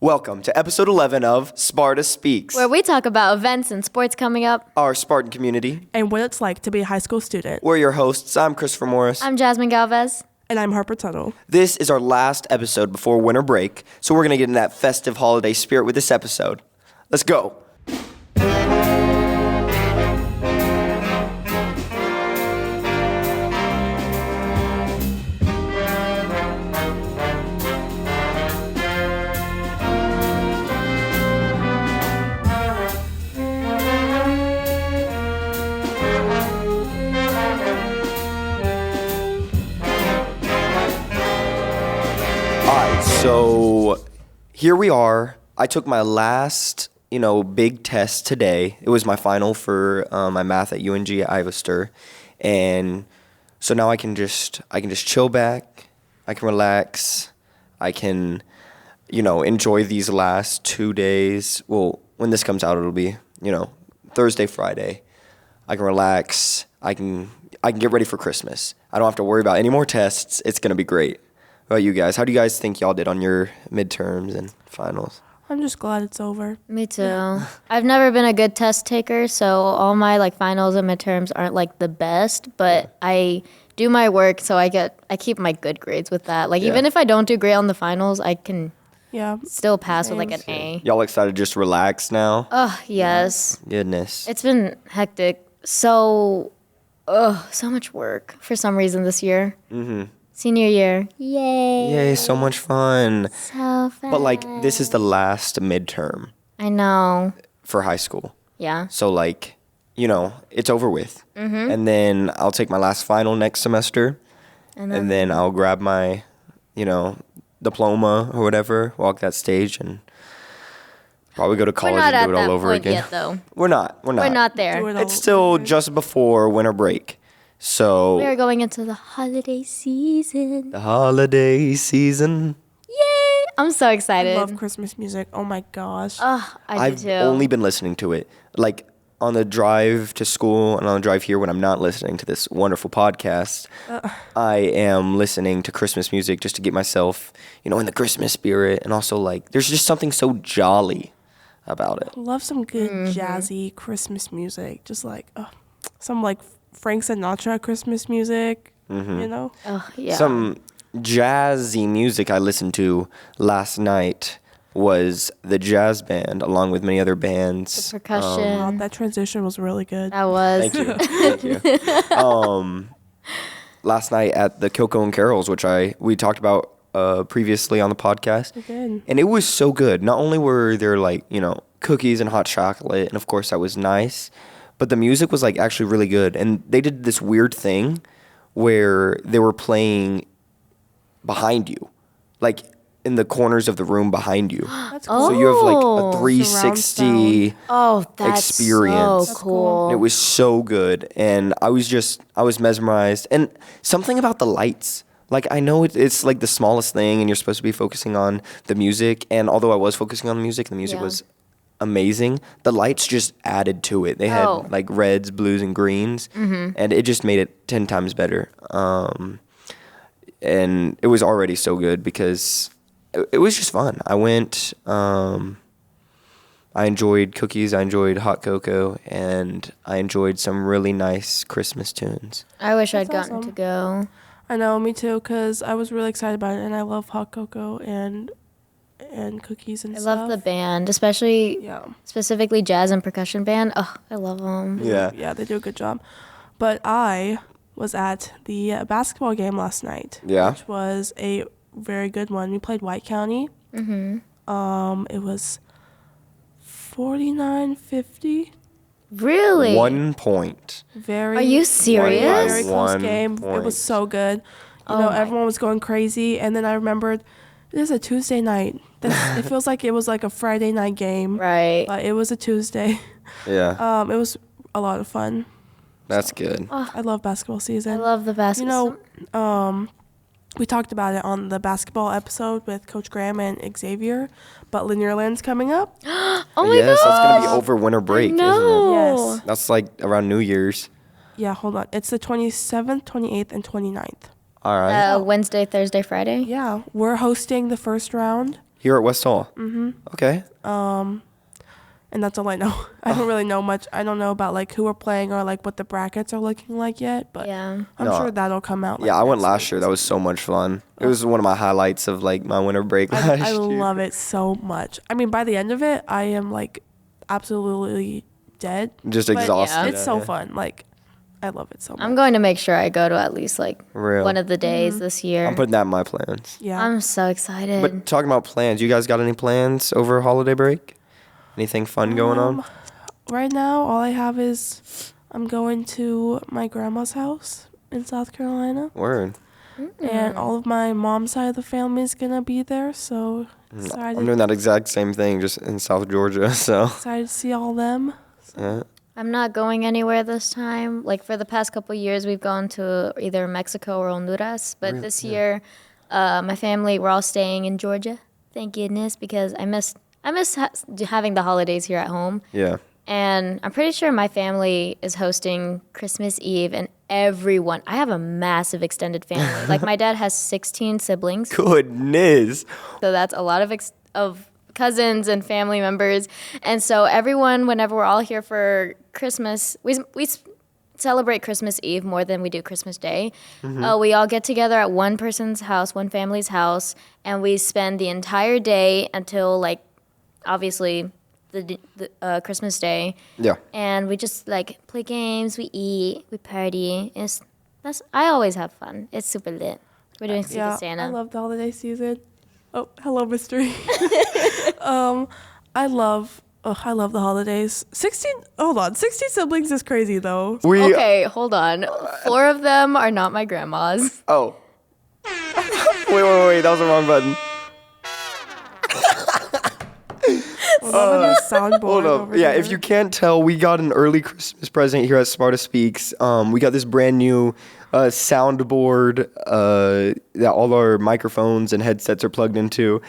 Welcome to episode 11 of Sparta Speaks, where we talk about events and sports coming up. our Spartan community. And what it's like to be a high school student. We're your hosts. I'm Christopher Morris. I'm Jasmine Galvez. And I'm Harper Tuttle. This is our last episode before winter break, so we're going to get in that festive holiday spirit with this episode. Let's go. So here we are. I took my last, big test today. It was my final for my math at UNG at Ivester, and so now I can just chill back. I can relax. I can, enjoy these last 2 days. Well, when this comes out, it'll be Thursday, Friday. I can relax. I can get ready for Christmas. I don't have to worry about any more tests. It's gonna be great. How about you guys? How do you guys think y'all did on your midterms and finals? I'm just glad it's over. Me too. I've never been a good test taker, so all my finals and midterms aren't the best, but I do my work, so I keep my good grades with that. Even if I don't do great on the finals, I can still pass with an A. Y'all excited to just relax now? Oh, yes. Goodness. It's been hectic. So much work for some reason this year. Mm-hmm. Senior year. Yay. Yay, so much fun. So fun. But this is the last midterm. I know. For high school. Yeah. So it's over with. Mm-hmm. And then I'll take my last final next semester. And then I'll grab my, diploma or whatever, walk that stage and probably go to college and do it all over again. Yet, though. We're not. We're not there. It's still just before winter break. So we are going into the holiday season. The holiday season. Yay! I'm so excited. I love Christmas music. Oh my gosh. I do too. I've only been listening to it on the drive to school and on the drive here when I'm not listening to this wonderful podcast. I am listening to Christmas music just to get myself, in the Christmas spirit. And also there's just something so jolly about it. I love some good jazzy Christmas music. Just some Frank Sinatra Christmas music, Oh, yeah. Some jazzy music I listened to last night was the jazz band, along with many other bands. The percussion. Wow, that transition was really good. That was. Thank you. Last night at the Coco and Carols, which we talked about previously on the podcast. Again. And it was so good. Not only were there cookies and hot chocolate, and of course that was nice, but the music was actually really good. And they did this weird thing where they were playing behind you, in the corners of the room behind you. That's cool. So you have a 360 that's experience. so cool. It was so good. And I was mesmerized. And something about the lights. I know it's the smallest thing and you're supposed to be focusing on the music. And although I was focusing on the music was amazing. The lights just added to it. They had reds, blues, and greens, and it just made it 10 times better. And it was already so good because it was just fun. I went. I enjoyed cookies. I enjoyed hot cocoa, and I enjoyed some really nice Christmas tunes. I wish I'd That's gotten awesome. to go. I know, me too, because I was really excited about it, and I love hot cocoa and cookies and I stuff. love the band, specifically jazz and percussion band. Oh, I love them. Yeah. Yeah, they do a good job. But I was at the basketball game last night. Yeah. Which was a very good one. We played White County. Mm-hmm. It was 49-50. Really? 1 point. Very. Are you serious? Very close 1 game. point. It was so good. Everyone was going crazy, and then I remembered it is a Tuesday night. It feels like it was a Friday night game. Right. But it was a Tuesday. Yeah. It was a lot of fun. That's good. I love basketball season. I love the basketball. We talked about it on the basketball episode with Coach Graham and Xavier, but Linear Land's coming up. Oh my Yes, that's going to be gosh. over winter break, isn't No. it? Yes. That's around New Year's. Yeah, hold on. It's the 27th, 28th, and 29th. All right. Wednesday, Thursday, Friday. Yeah, we're hosting the first round. Here at West Hall. Mm-hmm. Okay. And that's all I know. I don't really know much. I don't know about like who we're playing or like what the brackets are looking like yet, but Yeah. I'm No. sure that'll come out. Yeah, like, I went next last week year. or That was so much fun. It was one of my highlights of like my winter break last I year. love it so much. I mean, by the end of it, I am like absolutely dead. Just but exhausted. It's so fun. Like, I love it so much. I'm going to make sure I go to at least like Real. one of the days this year. I'm putting that in my plans. Yeah. I'm so excited. But talking about plans, you guys got any plans over holiday break? Anything fun going on? Right now, all I have is I'm going to my grandma's house in South Carolina. Word. And all of my mom's side of the family is going to be there. So excited. I'm doing that exact same thing, just in South Georgia. So. Excited to see all them. Yeah. I'm not going anywhere this time. Like for the past couple years, we've gone to either Mexico or Honduras. But this year, my family, we're all staying in Georgia. Thank goodness, because I miss having the holidays here at home. Yeah. And I'm pretty sure my family is hosting Christmas Eve, and everyone. I have a massive extended family. Like my dad has 16 siblings, Goodness. so that's a lot of cousins and family members. And so everyone, whenever we're all here for Christmas, we celebrate Christmas Eve more than we do Christmas Day. We all get together at one person's house, one family's house, and we spend the entire day until like obviously the Christmas Day. Yeah. And we just like play games, we eat, we party. I always have fun. It's super lit. We're doing Secret Santa. I love the holiday season. Oh, hello, mystery. I love the holidays. 16 siblings is crazy though. Okay, hold on. 4 of them are not my grandmas. Oh. wait. That was the wrong button. Soundboard Hold up. over Yeah, here. if you can't tell, we got an early Christmas present here at Sparta Speaks. We got this brand new soundboard that all our microphones and headsets are plugged into.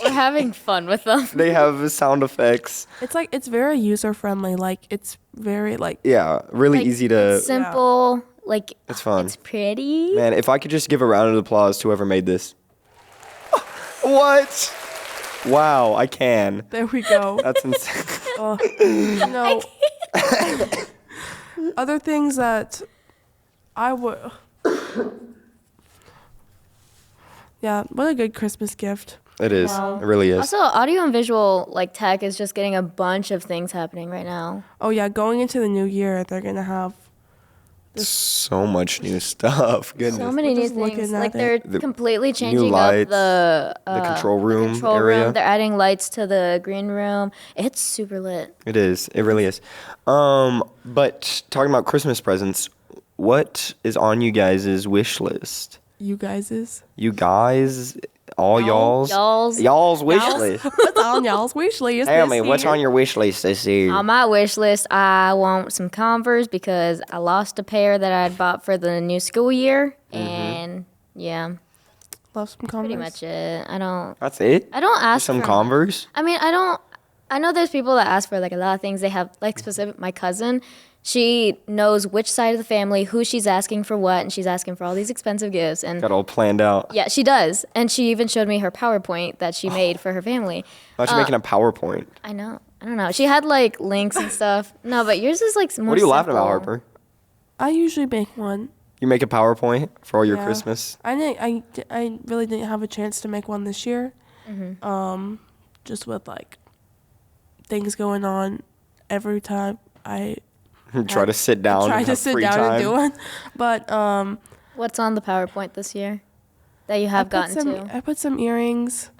We're having fun with them. They have sound effects. it's very user friendly. Like it's very like Yeah, really Like, easy to. It's simple. Like It's fun. It's pretty. Man, if I could just give a round of applause to whoever made this. What? Wow, I can. there we go. That's insane. You know, other things that I would. Yeah, what a good Christmas gift. It is. Wow. It really is. Also, audio and visual like tech is just getting a bunch of things happening right now. Oh yeah, going into the new year, they're gonna have So much new stuff. Goodness. So many new just looking things. at Like it. they're The completely new changing lights, up the control room control area. room. They're adding lights to the green room. It's super lit. It is. It really is. But talking about Christmas presents, what is on you guys' wish list? you guys's. You guys, all y'all's wish Y'all's. list. What's on y'all's wish list? Tell this me, what's year? on your wish list this year? On my wish list, I want some Converse because I lost a pair that I'd bought for the new school year, and yeah, Love some Converse. pretty much it. I don't That's it? ask Some for Converse? I mean, I know there's people that ask for like a lot of things. They have like specific. My cousin, she knows which side of the family, who she's asking for what, and she's asking for all these expensive gifts. And Got all planned out. yeah, she does. And she even showed me her PowerPoint that she made for her family. Imagine making a PowerPoint. I know. I don't know. She had like links and stuff. No, but yours is like more. What are you laughing about, simple. Harper? I usually make one. You make a PowerPoint for all your Yeah. Christmas? I really didn't have a chance to make one this year. Just with like things going on every time I Try to sit down try and to have sit free down time. and do one. But What's on the PowerPoint this year that you have gotten to? I put some earrings.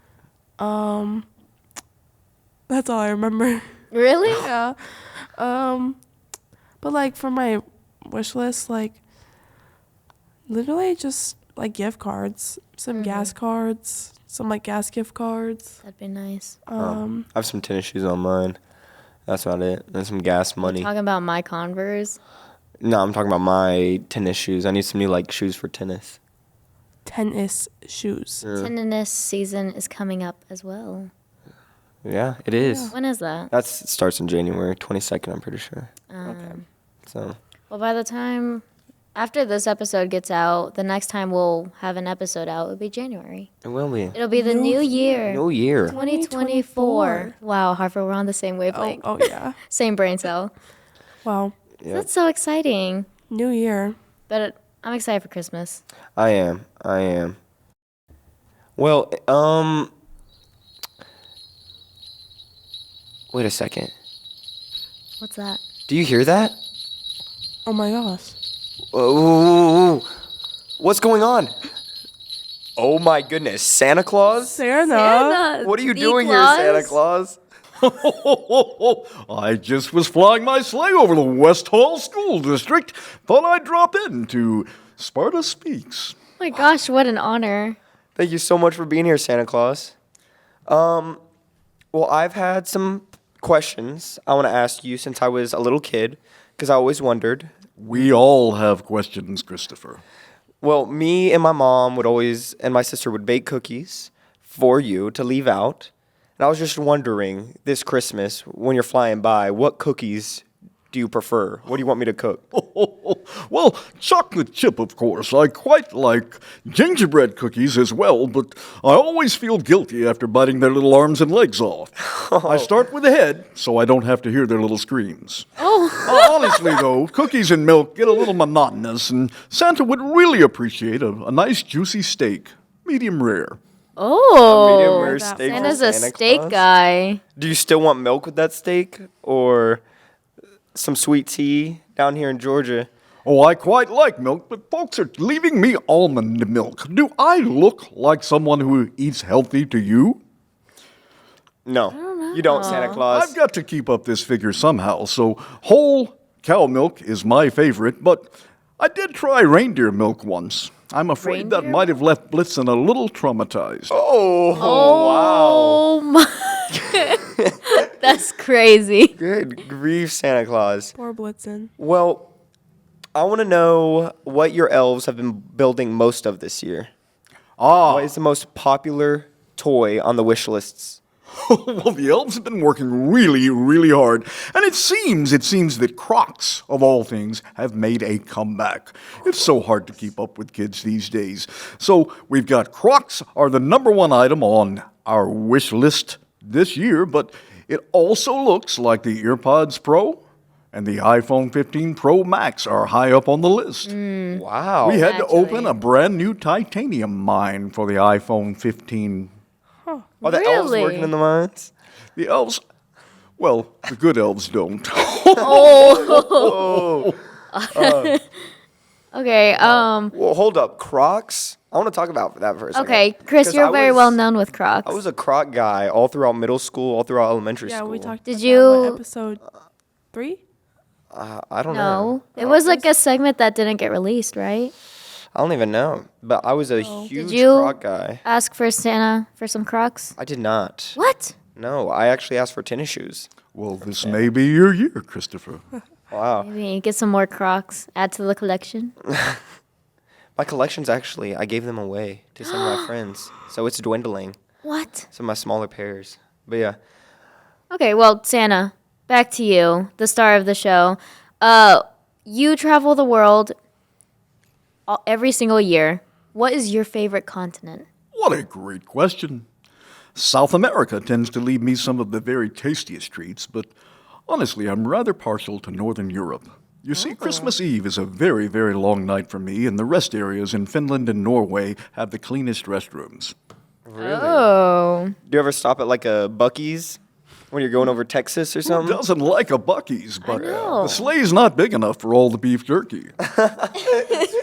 That's all I remember. Really? Yeah. But like for my wish list, like literally just like gift cards, some gas cards, some like gas gift cards. That'd be nice. I have some tennis shoes on mine. That's about it. And some gas money. Talking about my Converse. No, I'm talking about my tennis shoes. I need some new like shoes for tennis. Tennis shoes. Tennis season is coming up as well. Yeah, it is. When is that? It starts in January 22nd, I'm pretty sure. Okay. So Well, by the time after this episode gets out, the next time we'll have an episode out will be January. It will be. It'll be the new year. New year. 2024. Wow, Harper, we're on the same wavelength. Oh yeah. Same brain cell. Wow. Yep. That's so exciting. New year. But I'm excited for Christmas. I am. Well, wait a second. What's that? Do you hear that? Oh my gosh. Ooh, what's going on? Oh my goodness, Santa Claus? Santa. What are you The doing Claus? here, Santa Claus? I just was flying my sleigh over the West Hall School District. Thought I'd drop in to Sparta Speaks. Oh my gosh, what an honor. Thank you so much for being here, Santa Claus. Well, I've had some questions I want to ask you since I was a little kid, because I always wondered. We all have questions, Christopher. Well, me and my mom would always, and my sister would bake cookies for you to leave out. And I was just wondering, this Christmas, when you're flying by, what cookies do you prefer? What do you want me to cook? Well, chocolate chip, of course. I quite like gingerbread cookies as well, but I always feel guilty after biting their little arms and legs off. I start with the head, so I don't have to hear their little screams. Honestly, though, cookies and milk get a little monotonous, and Santa would really appreciate a nice juicy steak, medium rare. Oh. Medium rare that steak for Santa's a Santa steak Claus? guy. Do you still want milk with that steak? Or some sweet tea down here in Georgia? Oh, I quite like milk, but folks are leaving me almond milk. Do I look like someone who eats healthy to you? No, you don't, Santa Claus. I've got to keep up this figure somehow, so whole cow milk is my favorite, but I did try reindeer milk once. I'm afraid that Reindeer might have left Blitzen a little traumatized. Oh my. That's crazy. Good grief, Santa Claus. Poor Blitzen. Well, I want to know what your elves have been building most of this year. What is the most popular toy on the wish lists? Well, the elves have been working really, really hard, and it seems that Crocs, of all things, have made a comeback. It's so hard to keep up with kids these days. So we've got Crocs are the number one item on our wish list this year, but it also looks like the EarPods Pro and the iPhone 15 Pro Max are high up on the list. Wow. We had to Actually. open a brand new titanium mine for the iPhone 15. Are the elves Really? working in the mines? The elves, well, the good elves don't. Okay, Well, hold up. Crocs? I want to talk about that for a second. okay, Chris, 'Cause you're I very was- well known with Crocs. I was a Croc guy all throughout middle school, all throughout elementary Yeah, school. we talked Did about you- that, what, episode 3? I don't know. No, it was like a segment that didn't get released, right? I don't even know. But I was a huge Did you Croc guy. ask for Santa for some Crocs? I did not. What? No, I actually asked for tennis shoes. Well, this may be your year, Christopher. Wow. Maybe get some more Crocs, add to the collection. My collections actually, I gave them away to some of my friends. So it's dwindling. What? Some of my smaller pairs. But yeah. Okay, well, Santa, back to you, the star of the show. You travel the world every single year. What is your favorite continent? What a great question. South America tends to leave me some of the very tastiest treats, but honestly, I'm rather partial to Northern Europe. You see, Christmas Eve is a very, very long night for me, and the rest areas in Finland and Norway have the cleanest restrooms. Oh. Do you ever stop at like a Buc-ee's when you're going over Texas or Who something? doesn't like a Buc-ee's? But know. the sleigh's not big enough for all the beef jerky.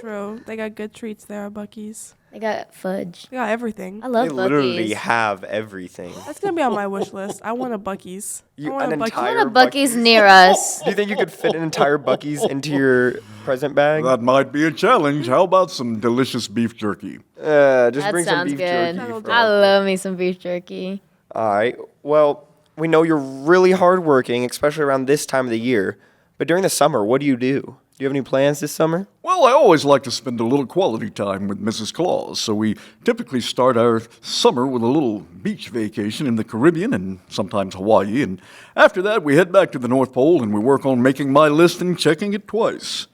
True. They got good treats there at Buc-ee's. They got fudge. They got everything. I love They literally Buc-ee's. have everything. That's going to be on my wish list. I want a Buc-ee's. I You- want an a Buc-ee's. entire- I want a Buc-ee's Buc-ee's. near us. Do you think you could fit an entire Buc-ee's into your present bag? That might be a challenge. How about some delicious beef jerky? Just That bring some sounds beef good. jerky. for I all- love me some beef jerky. All right. Well, we know you're really hardworking, especially around this time of the year. But during the summer, what do you do? Do you have any plans this summer? Well, I always like to spend a little quality time with Mrs. Claus, so we typically start our summer with a little beach vacation in the Caribbean and sometimes Hawaii, and after that we head back to the North Pole and we work on making my list and checking it twice.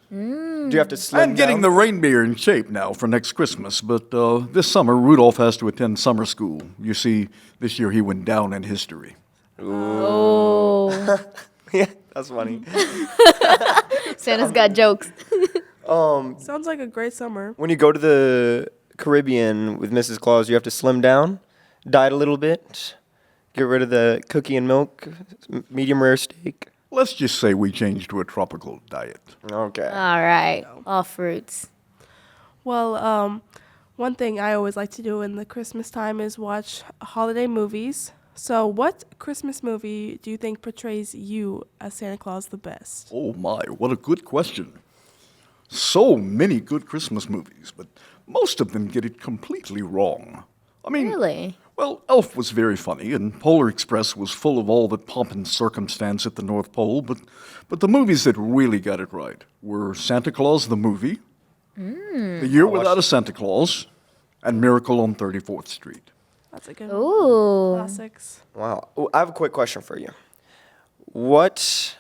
Do you have to slim And getting down? the reindeer in shape now for next Christmas. But this summer, Rudolph has to attend summer school. You see, this year he went down in history. Oh. Yeah, that's funny. Santa's got jokes. Sounds like a great summer. When you go to the Caribbean with Mrs. Claus, you have to slim down, diet a little bit, get rid of the cookie and milk, medium rare steak. Let's just say we changed to a tropical diet. Okay. All right. All fruits. Well, one thing I always like to do in the Christmas time is watch holiday movies. So, what Christmas movie do you think portrays you as Santa Claus the best? Oh my, what a good question. So many good Christmas movies, but most of them get it completely wrong. I mean, Really? well, Elf was very funny, and Polar Express was full of all that pomp and circumstance at the North Pole, but the movies that really got it right were Santa Claus the movie, The Year Without a Santa Claus, and Miracle on 34th Street. That's a good Ooh. classics. Wow. Oh, I have a quick question for you. What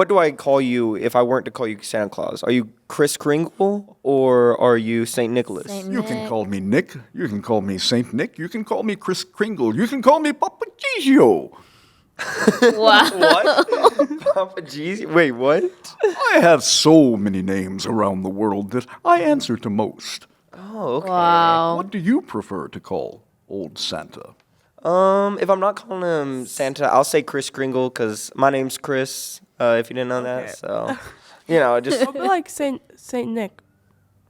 do I call you if I weren't to call you Santa Claus? Are you Kris Kringle or are you St. Nicholas? Saint You can Nick. call me Nick, you can call me Saint Nick, you can call me Kris Kringle, you can call me Papa Gigio. Wow. What? Papa G's? Wait, what? I have so many names around the world that I answer to most. Oh, okay. Wow. What do you prefer to call old Santa? If I'm not calling him Santa, I'll say Kris Kringle because my name's Chris. If you didn't know Okay. that, so just I'll be like Saint Nick.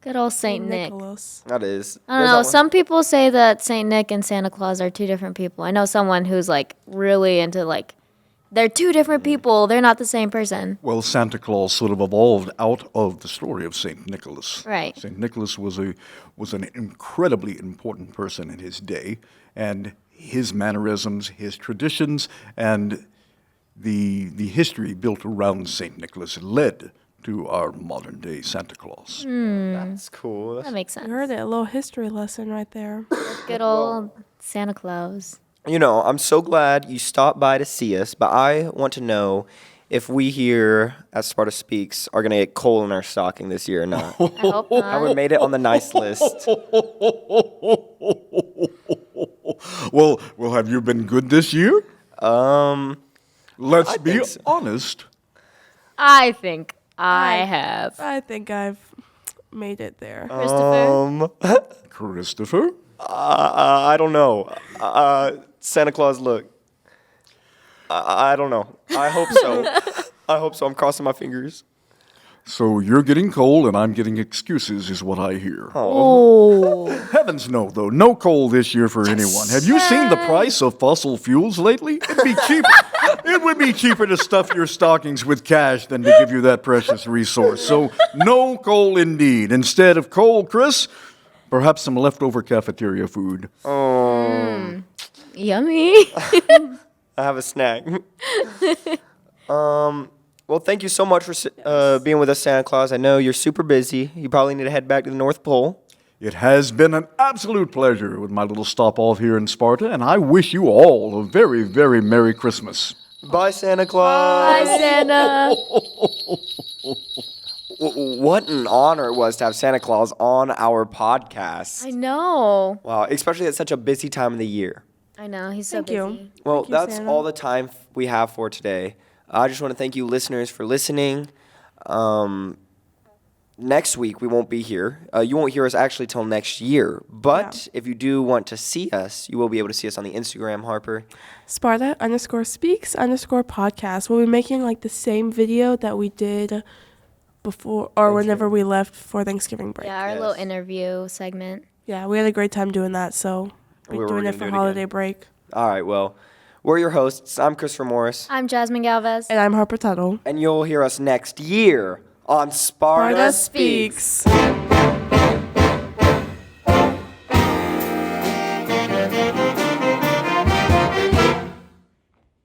Good old Saint Nick. Nicholas. that is. I don't know. Some people say that Saint Nick and Santa Claus are two different people. I know someone who's like really into like, they're two different people. They're not the same person. Well, Santa Claus sort of evolved out of the story of Saint Nicholas. Right. Saint Nicholas was an incredibly important person in his day, and his mannerisms, his traditions, and the history built around Saint Nicholas led to our modern day Santa Claus. That's cool. That makes sense. You heard it, a little history lesson right there. Good old Santa Claus. I'm so glad you stopped by to see us, but I want to know if we here at Sparta Speaks are going to get coal in our stocking this year or not. I hope I not. would made it on the nice list. Well, have you been good this year? Let's I be think so. honest. I think I have. I think I've made it there. Christopher? Christopher? I don't know. Santa Claus, look. I don't know. I hope so. I hope so. I'm crossing my fingers. So you're getting coal and I'm getting excuses is what I hear. Oh. Heavens no, though. No coal this year for anyone. Have you seen the price of fossil fuels lately? It'd be cheaper. It would be cheaper to stuff your stockings with cash than to give you that precious resource. So no coal indeed. Instead of coal, Chris, perhaps some leftover cafeteria food. Yummy. I have a snack. Well, thank you so much for being with us, Santa Claus. I know you're super busy. You probably need to head back to the North Pole. It has been an absolute pleasure with my little stop off here in Sparta, and I wish you all a very, very Merry Christmas. Bye, Santa Claus. Bye, Santa. What an honor it was to have Santa Claus on our podcast. I know. Wow, especially at such a busy time of the year. I know. He's so Thank busy. you. Well, Thank you, that's Santa. all the time we have for today. I just want to thank you, listeners, for listening. Next week, we won't be here. You won't hear us actually till next year. But if you do want to see us, you will be able to see us on the Instagram, Harper. Sparta_speaks_podcast. We'll be making like the same video that we did before or whenever we left for Thanksgiving break. Yeah, our Yes. little interview segment. Yeah, we had a great time doing that, so We're we're doing gonna it for do it holiday again. break. All right, well, we're your hosts. I'm Christopher Morris. I'm Jasmine Galvez. And I'm Harper Tuttle. And you'll hear us next year on Sparta Sparta Speaks. Speaks.